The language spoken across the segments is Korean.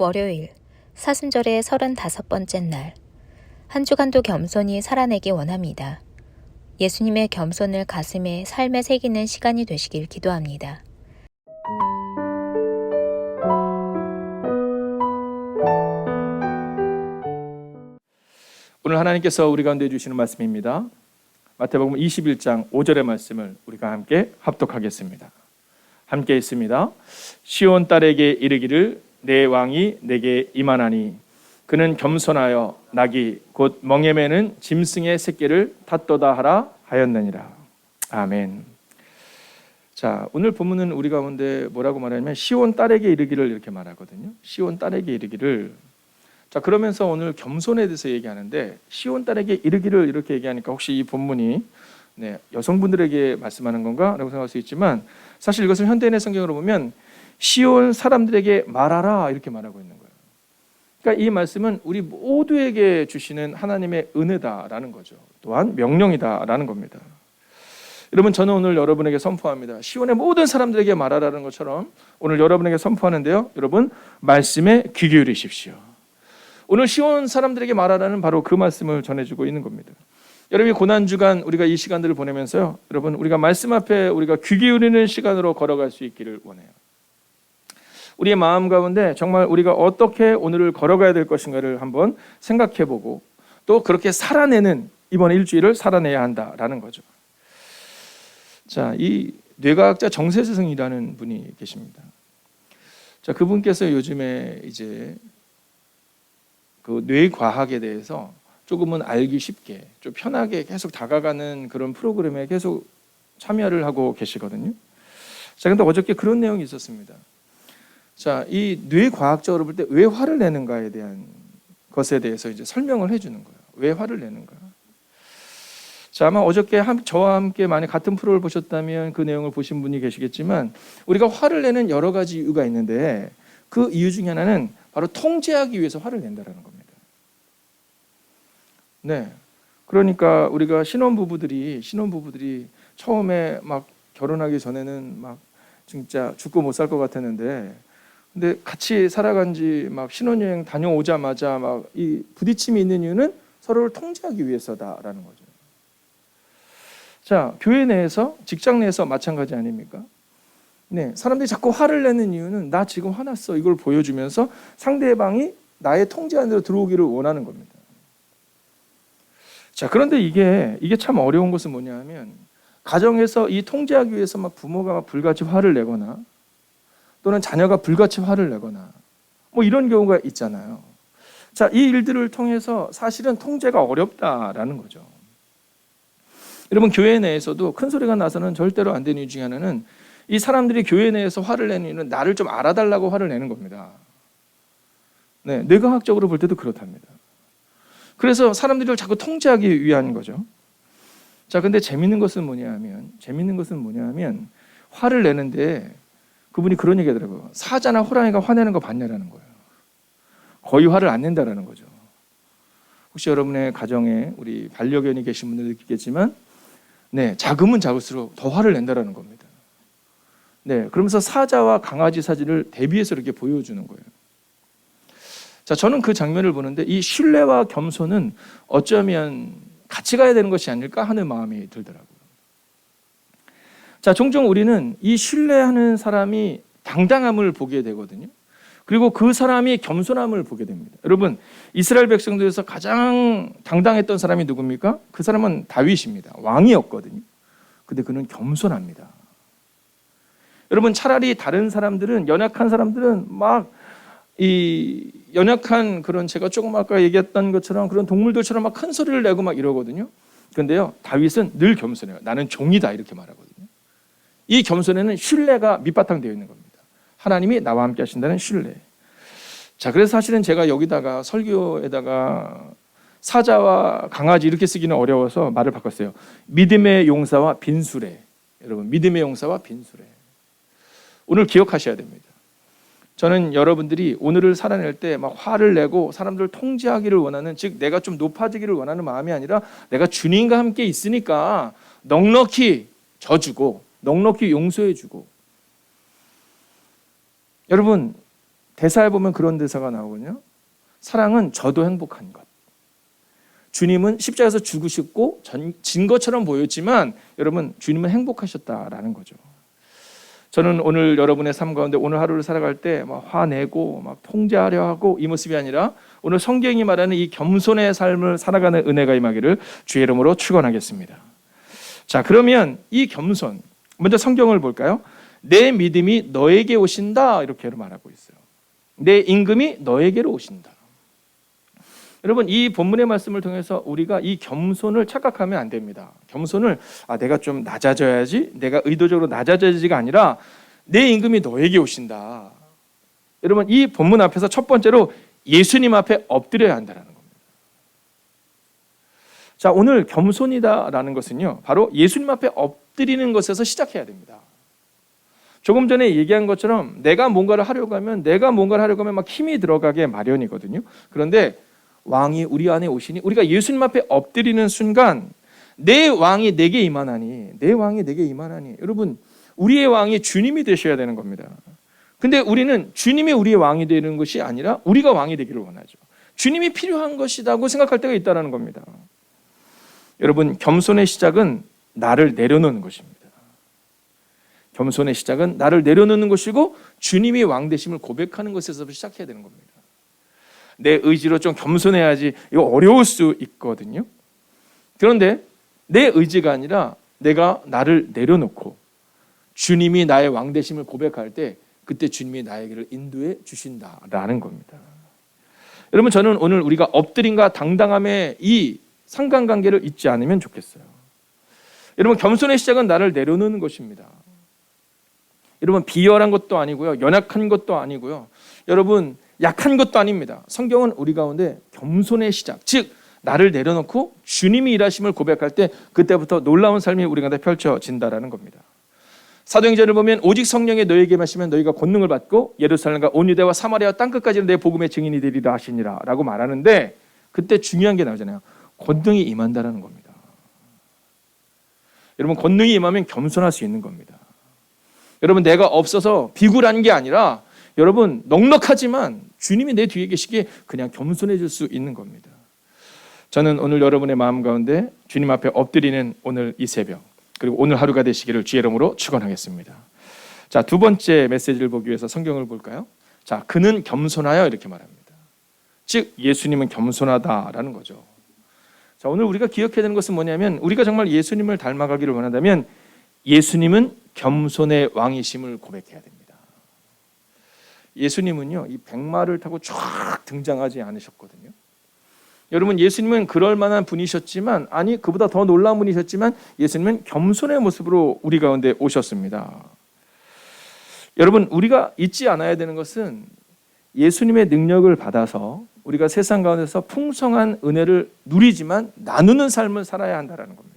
월요일, 사순절의 35번째 날. 한 주간도 겸손히 살아내기 원합니다. 예수님의 겸손을 가슴에 삶에 새기는 시간이 되시길 기도합니다. 오늘 하나님께서 우리 가운데 주시는 말씀입니다. 마태복음 21장 5절의 말씀을 우리가 함께 합독하겠습니다. 함께 있습니다. 시온 딸에게 이르기를 내 왕이 내게 임하나니 그는 겸손하여 낙이 곧 멍에 매는 짐승의 새끼를 탓도다 하라 하였느니라. 아멘. 자, 오늘 본문은 우리 가운데 뭐라고 말하냐면 시온 딸에게 이르기를 이렇게 말하거든요. 시온 딸에게 이르기를. 자, 그러면서 오늘 겸손에 대해서 얘기하는데 시온 딸에게 이르기를 이렇게 얘기하니까 혹시 이 본문이 여성분들에게 말씀하는 건가? 라고 생각할 수 있지만 사실 이것을 현대인의 성경으로 보면 시온 사람들에게 말하라 이렇게 말하고 있는 거예요. 그러니까 이 말씀은 우리 모두에게 주시는 하나님의 은혜다라는 거죠. 또한 명령이다라는 겁니다. 여러분, 저는 오늘 여러분에게 선포합니다. 시온의 모든 사람들에게 말하라는 것처럼 오늘 여러분에게 선포하는데요. 여러분, 말씀에 귀 기울이십시오. 오늘 시온 사람들에게 말하라는 바로 그 말씀을 전해주고 있는 겁니다. 여러분이 고난주간 우리가 이 시간들을 보내면서요, 여러분 우리가 말씀 앞에 우리가 귀 기울이는 시간으로 걸어갈 수 있기를 원해요. 우리의 마음 가운데 정말 우리가 어떻게 오늘을 걸어가야 될 것인가를 한번 생각해보고 또 그렇게 살아내는 이번 일주일을 살아내야 한다라는 거죠. 자, 이 뇌과학자 정세승이라는 분이 계십니다. 자, 그분께서 요즘에 이제 그 뇌과학에 대해서 조금은 알기 쉽게 좀 편하게 계속 다가가는 그런 프로그램에 계속 참여를 하고 계시거든요. 자, 근데 어저께 그런 내용이 있었습니다. 자, 이 뇌과학적으로 볼 때 왜 화를 내는가에 대한 것에 대해서 이제 설명을 해주는 거예요. 왜 화를 내는가? 자, 아마 어저께 저와 함께 만약 같은 프로를 보셨다면 그 내용을 보신 분이 계시겠지만 우리가 화를 내는 여러 가지 이유가 있는데 그 이유 중에 하나는 바로 통제하기 위해서 화를 낸다는 겁니다. 네, 그러니까 우리가 신혼부부들이 처음에 막 결혼하기 전에는 막 진짜 죽고 못 살 것 같았는데, 근데 같이 살아간 지 막 신혼여행 다녀오자마자 막 이 부딪힘이 있는 이유는 서로를 통제하기 위해서다라는 거죠. 자, 교회 내에서, 직장 내에서 마찬가지 아닙니까? 네, 사람들이 자꾸 화를 내는 이유는 나 지금 화났어 이걸 보여주면서 상대방이 나의 통제 안으로 들어오기를 원하는 겁니다. 자, 그런데 이게 참 어려운 것은 뭐냐면 가정에서 이 통제하기 위해서 막 부모가 막 불같이 화를 내거나 또는 자녀가 불같이 화를 내거나 뭐 이런 경우가 있잖아요. 자, 이 일들을 통해서 사실은 통제가 어렵다라는 거죠. 여러분, 교회 내에서도 큰 소리가 나서는 절대로 안 되는 이유 중에 하나는 이 사람들이 교회 내에서 화를 내는 이유는 나를 좀 알아달라고 화를 내는 겁니다. 네, 뇌과학적으로 볼 때도 그렇답니다. 그래서 사람들을 자꾸 통제하기 위한 거죠. 자, 근데 재밌는 것은 뭐냐면 화를 내는데 그분이 그런 얘기 하더라고요. 사자나 호랑이가 화내는 거 봤냐라는 거예요. 거의 화를 안 낸다라는 거죠. 혹시 여러분의 가정에 우리 반려견이 계신 분들 느끼겠지만 네, 작으면 작을수록 더 화를 낸다라는 겁니다. 네, 그러면서 사자와 강아지 사진을 대비해서 이렇게 보여주는 거예요. 자, 저는 그 장면을 보는데 이 신뢰와 겸손은 어쩌면 같이 가야 되는 것이 아닐까 하는 마음이 들더라고요. 자, 종종 우리는 이 신뢰하는 사람이 당당함을 보게 되거든요. 그리고 그 사람이 겸손함을 보게 됩니다. 여러분, 이스라엘 백성들에서 가장 당당했던 사람이 누굽니까? 그 사람은 다윗입니다. 왕이었거든요. 근데 그는 겸손합니다. 여러분, 차라리 다른 사람들은, 연약한 사람들은 막 이 연약한 그런, 제가 조금 아까 얘기했던 것처럼 그런 동물들처럼 막 큰 소리를 내고 막 이러거든요. 그런데요, 다윗은 늘 겸손해요. 나는 종이다 이렇게 말하거든요. 이 겸손에는 신뢰가 밑바탕 되어 있는 겁니다. 하나님이 나와 함께 하신다는 신뢰. 자, 그래서 사실은 제가 여기다가 설교에다가 사자와 강아지 이렇게 쓰기는 어려워서 말을 바꿨어요. 믿음의 용사와 빈수레. 여러분, 믿음의 용사와 빈수레. 오늘 기억하셔야 됩니다. 저는 여러분들이 오늘을 살아낼 때 막 화를 내고 사람들을 통제하기를 원하는, 즉 내가 좀 높아지기를 원하는 마음이 아니라 내가 주님과 함께 있으니까 넉넉히 져주고 넉넉히 용서해주고. 여러분, 대사에 보면 그런 대사가 나오거든요. 사랑은 저도 행복한 것. 주님은 십자가에서 죽으셨고 진 것처럼 보였지만 여러분 주님은 행복하셨다라는 거죠. 저는 오늘 여러분의 삶 가운데 오늘 하루를 살아갈 때 막 화내고 막 통제하려 하고 이 모습이 아니라 오늘 성경이 말하는 이 겸손의 삶을 살아가는 은혜가 임하기를 주의 이름으로 축원하겠습니다. 자, 그러면 이 겸손 먼저 성경을 볼까요? 내 믿음이 너에게 오신다 이렇게 말하고 있어요. 내 임금이 너에게로 오신다. 여러분 이 본문의 말씀을 통해서 우리가 이 겸손을 착각하면 안 됩니다. 겸손을 내가 좀 낮아져야지, 내가 의도적으로 낮아져야지가 아니라 내 임금이 너에게 오신다. 여러분 이 본문 앞에서 첫 번째로 예수님 앞에 엎드려야 한다는 겁니다. 자, 오늘 겸손이다라는 것은요 바로 예수님 앞에 엎드리는 것에서 시작해야 됩니다. 조금 전에 얘기한 것처럼 내가 뭔가를 하려고 하면 막 힘이 들어가게 마련이거든요. 그런데 왕이 우리 안에 오시니 우리가 예수님 앞에 엎드리는 순간 내 왕이 내게 임하나니 여러분 우리의 왕이 주님이 되셔야 되는 겁니다. 근데 우리는 주님이 우리의 왕이 되는 것이 아니라 우리가 왕이 되기를 원하죠. 주님이 필요한 것이라고 생각할 때가 있다는 겁니다. 여러분 겸손의 시작은 나를 내려놓는 것입니다. 겸손의 시작은 나를 내려놓는 것이고 주님이 왕 되심을 고백하는 것에서 시작해야 되는 겁니다. 내 의지로 좀 겸손해야지 이거 어려울 수 있거든요. 그런데 내 의지가 아니라 내가 나를 내려놓고 주님이 나의 왕 되심을 고백할 때 그때 주님이 나에게를 인도해 주신다라는 겁니다. 여러분 저는 오늘 우리가 엎드림과 당당함의 이 상관관계를 잊지 않으면 좋겠어요. 여러분 겸손의 시작은 나를 내려놓는 것입니다. 여러분 비열한 것도 아니고요. 연약한 것도 아니고요. 여러분 약한 것도 아닙니다. 성경은 우리 가운데 겸손의 시작, 즉 나를 내려놓고 주님이 일하심을 고백할 때 그때부터 놀라운 삶이 우리 가운데 펼쳐진다라는 겁니다. 사도행전을 보면 오직 성령이 너희에게 마시면 너희가 권능을 받고 예루살렘과 온 유대와 사마리아 땅끝까지는 내 복음의 증인이 되리라 하시니라 라고 말하는데 그때 중요한 게 나오잖아요. 권능이 임한다라는 겁니다. 여러분 권능이 임하면 겸손할 수 있는 겁니다. 여러분 내가 없어서 비굴한 게 아니라 여러분 넉넉하지만 주님이 내 뒤에 계시기에 그냥 겸손해질 수 있는 겁니다. 저는 오늘 여러분의 마음 가운데 주님 앞에 엎드리는 오늘 이 새벽 그리고 오늘 하루가 되시기를 주의 이름으로 축원하겠습니다. 자, 두 번째 메시지를 보기 위해서 성경을 볼까요? 자, 그는 겸손하여 이렇게 말합니다. 즉 예수님은 겸손하다라는 거죠. 자, 오늘 우리가 기억해야 되는 것은 뭐냐면 우리가 정말 예수님을 닮아가기를 원한다면 예수님은 겸손의 왕이심을 고백해야 됩니다. 예수님은요 이 백마를 타고 쫙 등장하지 않으셨거든요. 여러분 예수님은 그럴 만한 분이셨지만 그보다 더 놀라운 분이셨지만 예수님은 겸손의 모습으로 우리 가운데 오셨습니다. 여러분 우리가 잊지 않아야 되는 것은 예수님의 능력을 받아서 우리가 세상 가운데서 풍성한 은혜를 누리지만 나누는 삶을 살아야 한다는 겁니다.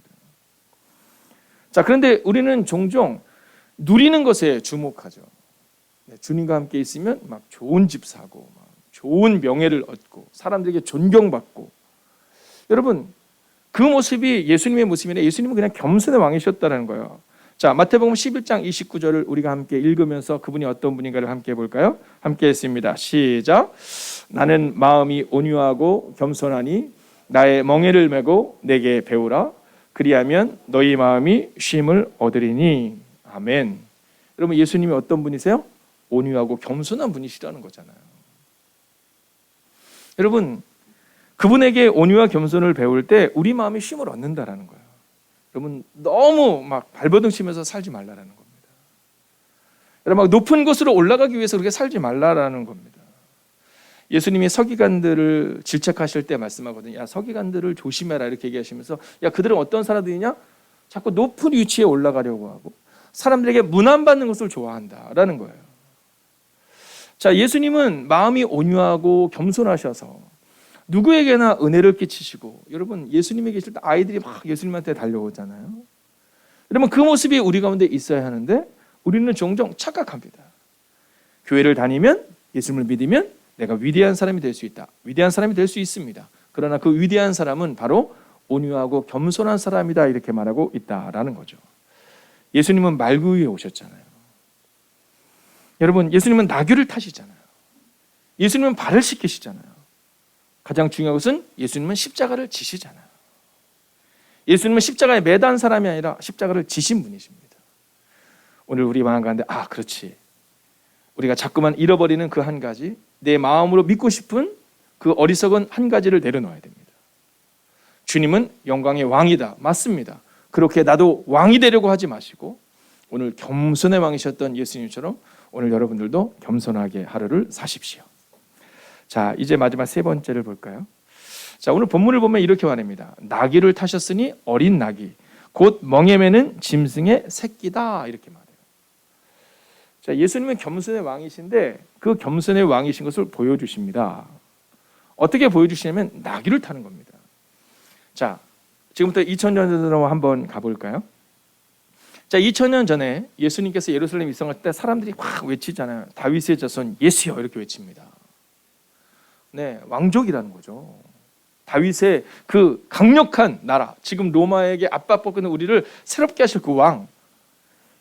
자, 그런데 우리는 종종 누리는 것에 주목하죠. 주님과 함께 있으면 막 좋은 집 사고 막 좋은 명예를 얻고 사람들에게 존경받고 여러분 그 모습이 예수님의 모습이냐 예수님은 그냥 겸손의 왕이셨다는 거예요. 자, 마태복음 11장 29절을 우리가 함께 읽으면서 그분이 어떤 분인가를 함께 볼까요? 함께 했습니다. 시작. 나는 마음이 온유하고 겸손하니 나의 멍에를 메고 내게 배우라. 그리하면 너희 마음이 쉼을 얻으리니. 아멘. 여러분 예수님이 어떤 분이세요? 온유하고 겸손한 분이시라는 거잖아요. 여러분 그분에게 온유와 겸손을 배울 때 우리 마음이 쉼을 얻는다라는 거예요. 여러분 너무 막 발버둥 치면서 살지 말라라는 겁니다. 여러분 막 높은 곳으로 올라가기 위해서 그렇게 살지 말라라는 겁니다. 예수님이 서기관들을 질책하실 때 말씀하거든요. 야 서기관들을 조심해라 이렇게 얘기하시면서 야 그들은 어떤 사람들이냐? 자꾸 높은 위치에 올라가려고 하고 사람들에게 문안받는 것을 좋아한다라는 거예요. 자, 예수님은 마음이 온유하고 겸손하셔서 누구에게나 은혜를 끼치시고 여러분 예수님이 계실 때 아이들이 막 예수님한테 달려오잖아요. 여러분 그 모습이 우리 가운데 있어야 하는데 우리는 종종 착각합니다. 교회를 다니면 예수님을 믿으면 내가 위대한 사람이 될 수 있다. 위대한 사람이 될 수 있습니다. 그러나 그 위대한 사람은 바로 온유하고 겸손한 사람이다 이렇게 말하고 있다라는 거죠. 예수님은 말구 위에 오셨잖아요. 여러분 예수님은 나귀를 타시잖아요. 예수님은 발을 씻기시잖아요. 가장 중요한 것은 예수님은 십자가를 지시잖아요. 예수님은 십자가에 매단 사람이 아니라 십자가를 지신 분이십니다. 오늘 우리 마음 가운데 그렇지. 우리가 자꾸만 잃어버리는 그 한 가지, 내 마음으로 믿고 싶은 그 어리석은 한 가지를 내려놓아야 됩니다. 주님은 영광의 왕이다. 맞습니다. 그렇게 나도 왕이 되려고 하지 마시고 오늘 겸손의 왕이셨던 예수님처럼 오늘 여러분들도 겸손하게 하루를 사십시오. 자, 이제 마지막 세 번째를 볼까요? 자, 오늘 본문을 보면 이렇게 말합니다. 나귀를 타셨으니 어린 나귀, 곧 멍에 매는 짐승의 새끼다. 이렇게 말해요. 자, 예수님은 겸손의 왕이신데 그 겸손의 왕이신 것을 보여주십니다. 어떻게 보여주시냐면 나귀를 타는 겁니다. 자, 지금부터 2000년 전으로 한번 가볼까요? 자, 2000년 전에 예수님께서 예루살렘 입성할 때 사람들이 확 외치잖아요. 다윗의 자손 예수여 이렇게 외칩니다. 네, 왕족이라는 거죠. 다윗의 그 강력한 나라, 지금 로마에게 압박받고 있는 우리를 새롭게 하실 그 왕.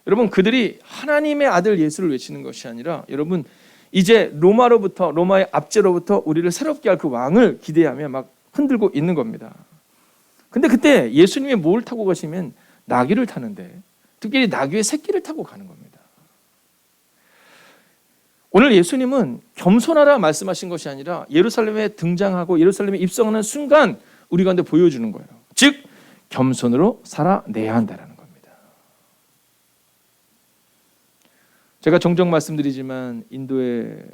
여러분, 그들이 하나님의 아들 예수를 외치는 것이 아니라 여러분 이제 로마의 압제로부터 우리를 새롭게 할 그 왕을 기대하며 막 흔들고 있는 겁니다. 근데 그때 예수님이 뭘 타고 가시면 나귀를 타는데 특별히 나귀의 새끼를 타고 가는 겁니다. 오늘 예수님은 겸손하라 말씀하신 것이 아니라 예루살렘에 등장하고 예루살렘에 입성하는 순간 우리 가운데 보여주는 거예요. 즉 겸손으로 살아내야 한다는 겁니다. 제가 종종 말씀드리지만 인도에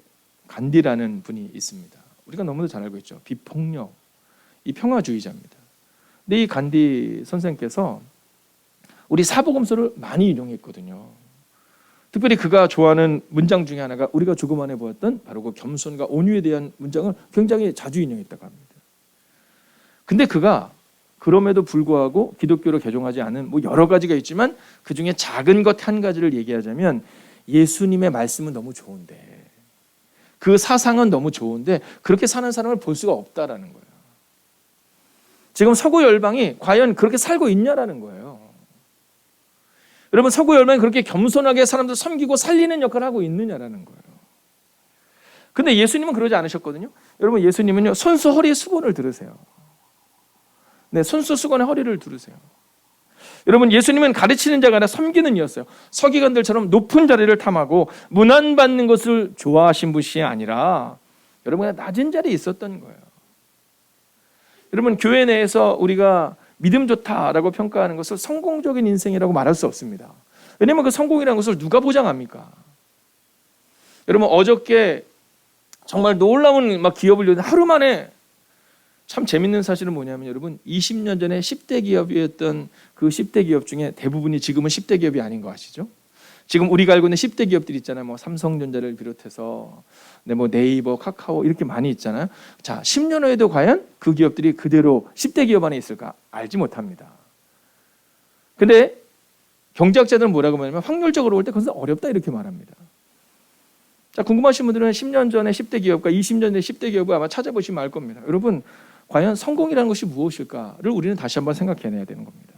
간디라는 분이 있습니다. 우리가 너무도 잘 알고 있죠. 비폭력, 이 평화주의자입니다. 근데 이 간디 선생께서 우리 사복음서를 많이 인용했거든요. 특별히 그가 좋아하는 문장 중에 하나가 우리가 조금 전에 보았던 바로 그 겸손과 온유에 대한 문장을 굉장히 자주 인용했다고 합니다. 근데 그가 그럼에도 불구하고 기독교로 개종하지 않은 여러 가지가 있지만 그 중에 작은 것 한 가지를 얘기하자면 예수님의 말씀은 너무 좋은데 그 사상은 너무 좋은데 그렇게 사는 사람을 볼 수가 없다라는 거예요. 지금 서구 열방이 과연 그렇게 살고 있냐라는 거예요. 여러분, 서구 열방이 그렇게 겸손하게 사람들 섬기고 살리는 역할을 하고 있느냐라는 거예요. 근데 예수님은 그러지 않으셨거든요. 여러분, 예수님은요, 손수 허리에 수건을 들으세요. 네, 손수 수건에 허리를 두르세요. 여러분, 예수님은 가르치는 자가 아니라 섬기는 이였어요. 서기관들처럼 높은 자리를 탐하고 문안받는 것을 좋아하신 분이 아니라 여러분, 그냥 낮은 자리에 있었던 거예요. 여러분, 교회 내에서 우리가 믿음 좋다라고 평가하는 것을 성공적인 인생이라고 말할 수 없습니다. 왜냐하면 그 성공이라는 것을 누가 보장합니까? 여러분, 어저께 정말 놀라운 기업을 열었는데 하루 만에 참 재밌는 사실은 뭐냐면 여러분 20년 전에 10대 기업이었던 그 10대 기업 중에 대부분이 지금은 10대 기업이 아닌 거 아시죠? 지금 우리가 알고 있는 10대 기업들이 있잖아요. 삼성전자를 비롯해서 네이버, 카카오 이렇게 많이 있잖아요. 자, 10년 후에도 과연 그 기업들이 그대로 10대 기업 안에 있을까? 알지 못합니다. 근데 경제학자들은 뭐라고 말하냐면 확률적으로 볼 때 그것은 어렵다 이렇게 말합니다. 자, 궁금하신 분들은 10년 전에 10대 기업과 20년 전에 10대 기업을 아마 찾아보시면 알 겁니다. 여러분, 과연 성공이라는 것이 무엇일까를 우리는 다시 한번 생각해내야 되는 겁니다.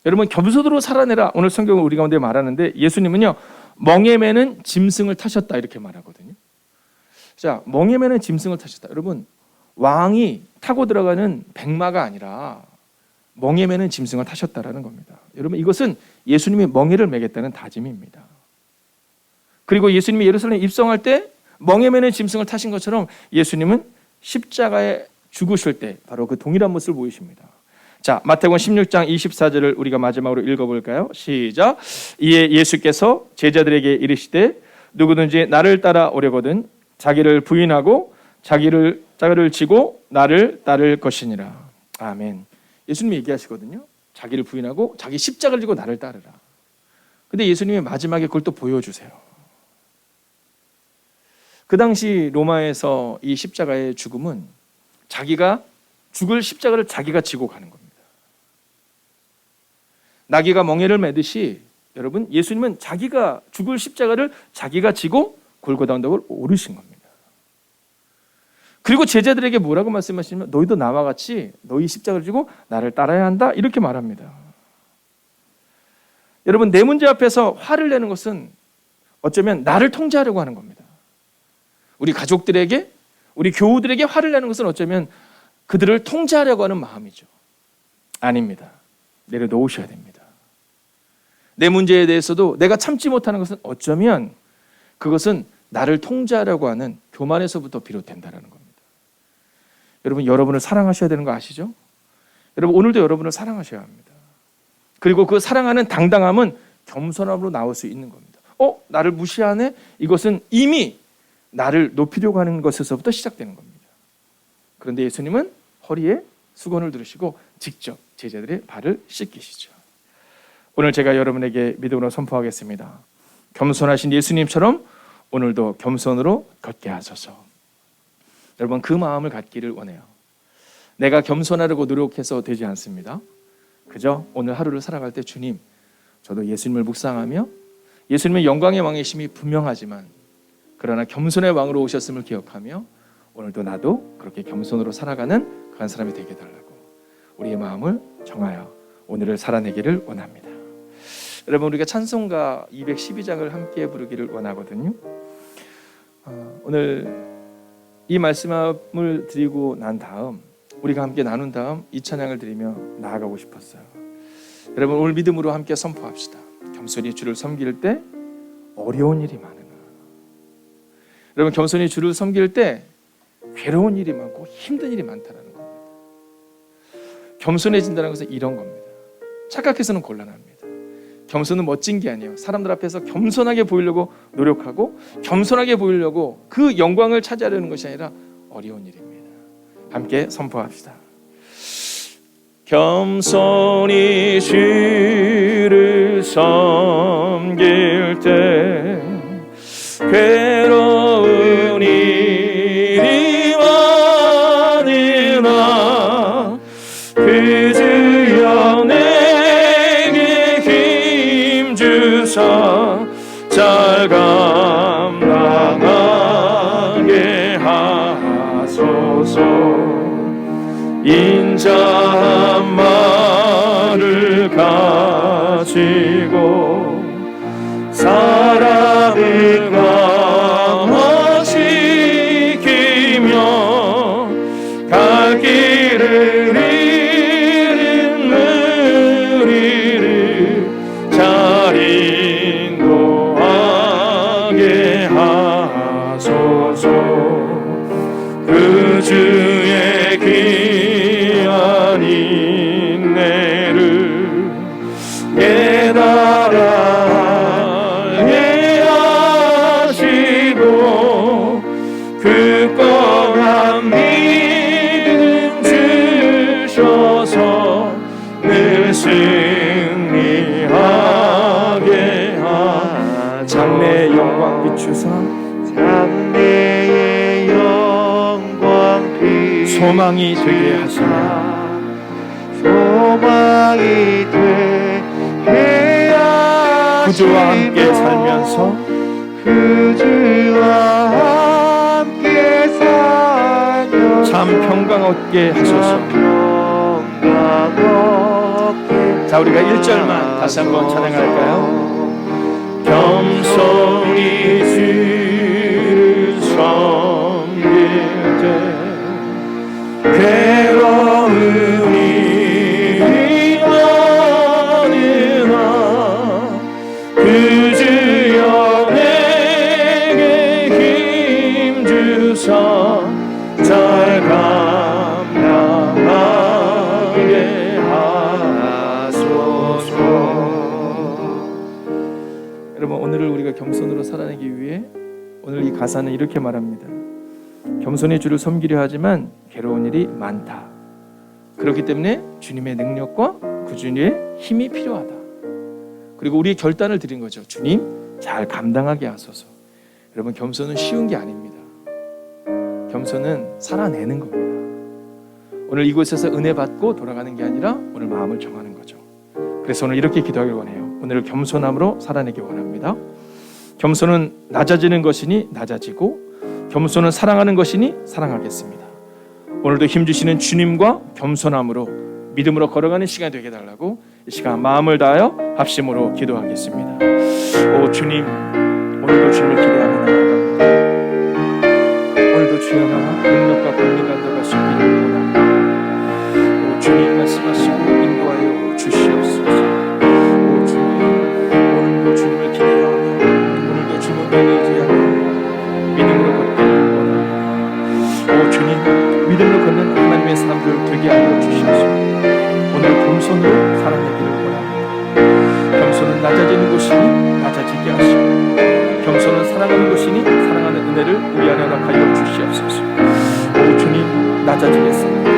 여러분, 겸손으로 살아내라. 오늘 성경을 우리 가운데 말하는데 예수님은요, 멍에 매는 짐승을 타셨다 이렇게 말하거든요. 자, 멍에 매는 짐승을 타셨다. 여러분, 왕이 타고 들어가는 백마가 아니라 멍에 매는 짐승을 타셨다라는 겁니다. 여러분, 이것은 예수님이 멍에를 매겠다는 다짐입니다. 그리고 예수님이 예루살렘에 입성할 때 멍에 매는 짐승을 타신 것처럼 예수님은 십자가에 죽으실 때 바로 그 동일한 모습을 보이십니다. 자, 마태복음 16장 24절을 우리가 마지막으로 읽어볼까요? 시작. 이에 예수께서 제자들에게 이르시되 누구든지 나를 따라오려거든 자기를 부인하고 자기를 지고 나를 따를 것이니라. 아멘. 예수님이 얘기하시거든요. 자기를 부인하고 자기 십자가를 지고 나를 따르라. 근데 예수님이 마지막에 그걸 또 보여주세요. 그 당시 로마에서 이 십자가의 죽음은 자기가 죽을 십자가를 자기가 지고 가는 겁니다. 나귀가 멍에를 매듯이 여러분, 예수님은 자기가 죽을 십자가를 자기가 지고 골고다 언덕을 오르신 겁니다. 그리고 제자들에게 뭐라고 말씀하시냐면 너희도 나와 같이 너희 십자가를 지고 나를 따라야 한다 이렇게 말합니다. 여러분, 내 문제 앞에서 화를 내는 것은 어쩌면 나를 통제하려고 하는 겁니다. 우리 가족들에게, 우리 교우들에게 화를 내는 것은 어쩌면 그들을 통제하려고 하는 마음이죠. 아닙니다. 내려놓으셔야 됩니다. 내 문제에 대해서도 내가 참지 못하는 것은 어쩌면 그것은 나를 통제하려고 하는 교만에서부터 비롯된다는 겁니다. 여러분, 여러분을 사랑하셔야 되는 거 아시죠? 여러분, 오늘도 여러분을 사랑하셔야 합니다. 그리고 그 사랑하는 당당함은 겸손함으로 나올 수 있는 겁니다. 나를 무시하네? 이것은 이미 나를 높이려고 하는 것에서부터 시작되는 겁니다. 그런데 예수님은 허리에 수건을 두르시고 직접 제자들의 발을 씻기시죠. 오늘 제가 여러분에게 믿음으로 선포하겠습니다. 겸손하신 예수님처럼 오늘도 겸손으로 걷게 하소서. 여러분, 그 마음을 갖기를 원해요. 내가 겸손하려고 노력해서 되지 않습니다. 그저 오늘 하루를 살아갈 때 주님, 저도 예수님을 묵상하며 예수님의 영광의 왕이심이 분명하지만 그러나 겸손의 왕으로 오셨음을 기억하며 오늘도 나도 그렇게 겸손으로 살아가는 그런 사람이 되게 해달라고 우리의 마음을 정하여 오늘을 살아내기를 원합니다. 여러분, 우리가 찬송가 212장을 함께 부르기를 원하거든요. 오늘 이 말씀을 드리고 난 다음, 우리가 함께 나눈 다음 이 찬양을 드리며 나아가고 싶었어요. 여러분, 오늘 믿음으로 함께 선포합시다. 겸손히 주를 섬길 때 어려운 일이 많으나, 여러분, 겸손히 주를 섬길 때 괴로운 일이 많고 힘든 일이 많다는 겁니다. 겸손해진다는 것은 이런 겁니다. 착각해서는 곤란합니다. 겸손은 멋진 게 아니에요. 사람들 앞에서 겸손하게 보이려고 노력하고 겸손하게 보이려고 그 영광을 차지하려는 것이 아니라 어려운 일입니다. 함께 선포합시다. 겸손히 주를 섬길 때 괴로운 일이 많으나 그 주여 내게 힘 주사 잘 감당하게 하소서. 인자한 말을 가지고 사람을 강화시키며 갈 길을 잃은 우리를 잘 인도하게 하소서. 그 주의 귀한 인내를 깨달아게 하시고 그 뻔한 믿음 주셔서 늘 승리하게 하소서. 장래의 영광 비추사 장래의 영광 비추사 소망이 되게 하시며 소망이 되게 하시며 구주와 함께 살면서 그주와 함께 살면서 참 평강 얻게 하소서. 평강 얻게. 자, 우리가 1절만 다시 한번 찬양할까요? 겸손히 주를 섬길 때 괴로운 일이 많으나 그 주여 내게 힘 주사 잘 감당하게 하소서. 여러분, 오늘을 우리가 겸손으로 살아내기 위해 오늘 이 가사는 이렇게 말합니다. 겸손히 주를 섬기려 하지만 괴로운 일이 많다. 그렇기 때문에 주님의 능력과 그 주님의 힘이 필요하다. 그리고 우리의 결단을 드린 거죠. 주님, 잘 감당하게 하소서. 여러분, 겸손은 쉬운 게 아닙니다. 겸손은 살아내는 겁니다. 오늘 이곳에서 은혜 받고 돌아가는 게 아니라 오늘 마음을 정하는 거죠. 그래서 오늘 이렇게 기도하길 원해요. 오늘을 겸손함으로 살아내기 원합니다. 겸손은 낮아지는 것이니 낮아지고 겸손은 사랑하는 것이니 사랑하겠습니다. 오늘도 힘주시는 주님과 겸손함으로 믿음으로 걸어가는 시간이 되게 해달라고 이 시간 마음을 다하여 합심으로 기도하겠습니다. 오 주님, 오늘도 주님을 기대하며 나아갑니다. 주님, 믿음으로 걷는 하나님의 사람들 되게 하여 주시옵소서. 오늘 겸손으로 살아내기를 원합니다. 겸손은 낮아지는 곳이니 낮아지게 하시고, 겸손은 사랑하는 곳이니 사랑하는 은혜를 우리 안에 허락하여 주시옵소서. 오 주님, 낮아지겠습니다.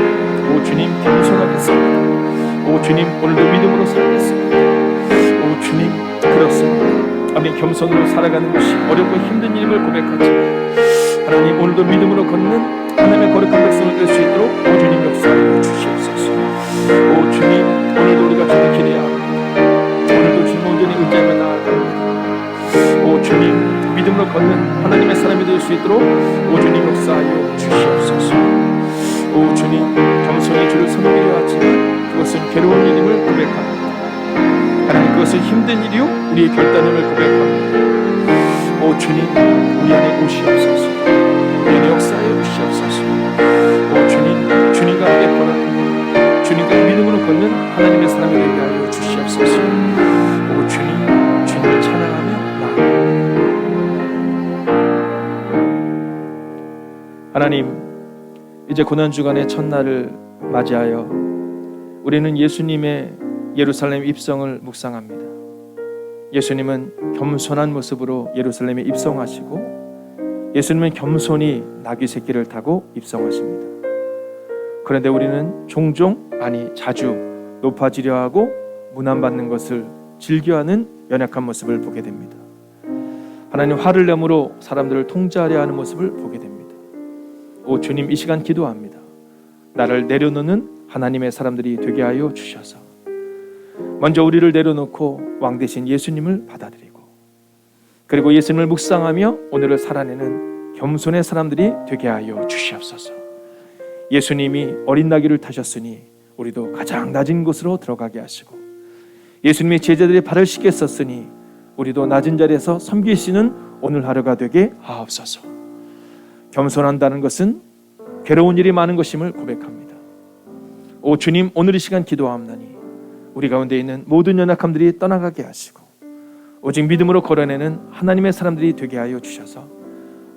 오 주님, 겸손하겠습니다. 오 주님, 오늘도 믿음으로 살겠습니다. 오 주님, 그렇습니다. 아멘. 겸손으로 살아가는 것이 어렵고 힘든 일임을 고백하지만 하나님, 오늘도 믿음으로 걷는 하나님의 거룩한 백성을 될 수 있도록 오 주님 역사하여 주시옵소서. 오 주님, 오늘도 우리가 주를 기대해야 합니다. 오늘도 주님 온전히 의지하며 나아갑니다. 오 주님, 믿음으로 걷는 하나님의 사람이 될 수 있도록 오 주님 역사하여 주시옵소서. 오 주님, 겸손히 주를 섬기려 하지만 그것은 괴로운 일임을 고백합니다. 하나님, 그것은 힘든 일이요 우리의 결단임을 고백합니다. 오 주님, 우리 안에 오시옵소서. 우리 안에 역사하여 주시옵소서. 오 주님, 주님과 함께 걸어가는, 주님과 믿음으로 걷는 하나님의 사람이 되게 하여 주시옵소서. 오 주님, 주님을 찬양하며 나아갑니다. 하나님, 이제 고난주간의 첫날을 맞이하여 우리는 예수님의 예루살렘 입성을 묵상합니다. 예수님은 겸손한 모습으로 예루살렘에 입성하시고 예수님은 겸손히 나귀 새끼를 타고 입성하십니다. 그런데 우리는 종종, 아니 자주 높아지려 하고 문안받는 것을 즐겨하는 연약한 모습을 보게 됩니다. 하나님, 화를 내므로 사람들을 통제하려 하는 모습을 보게 됩니다. 오 주님, 이 시간 기도합니다. 나를 내려놓는 하나님의 사람들이 되게 하여 주셔서 먼저 우리를 내려놓고 왕 대신 예수님을 받아들이고, 그리고 예수님을 묵상하며 오늘을 살아내는 겸손의 사람들이 되게 하여 주시옵소서. 예수님이 어린 나귀를 타셨으니 우리도 가장 낮은 곳으로 들어가게 하시고, 예수님의 제자들의 발을 씻겼었으니 우리도 낮은 자리에서 섬기시는 오늘 하루가 되게 하옵소서. 겸손한다는 것은 괴로운 일이 많은 것임을 고백합니다. 오 주님, 오늘 이 시간 기도하옵나니 우리 가운데 있는 모든 연약함들이 떠나가게 하시고 오직 믿음으로 걸어내는 하나님의 사람들이 되게 하여 주셔서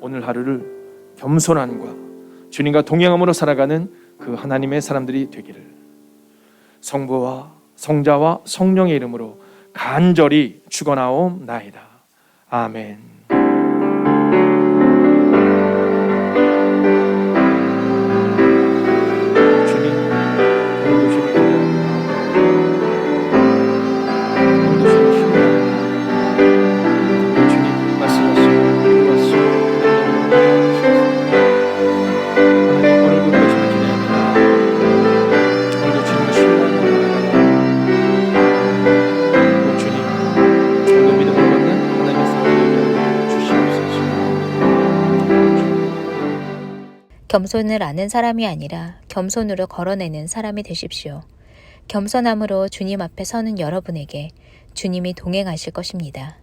오늘 하루를 겸손함과 주님과 동행함으로 살아가는 그 하나님의 사람들이 되기를 성부와 성자와 성령의 이름으로 간절히 축원하옵나이다. 아멘. 겸손을 아는 사람이 아니라 겸손으로 걸어내는 사람이 되십시오. 겸손함으로 주님 앞에 서는 여러분에게 주님이 동행하실 것입니다.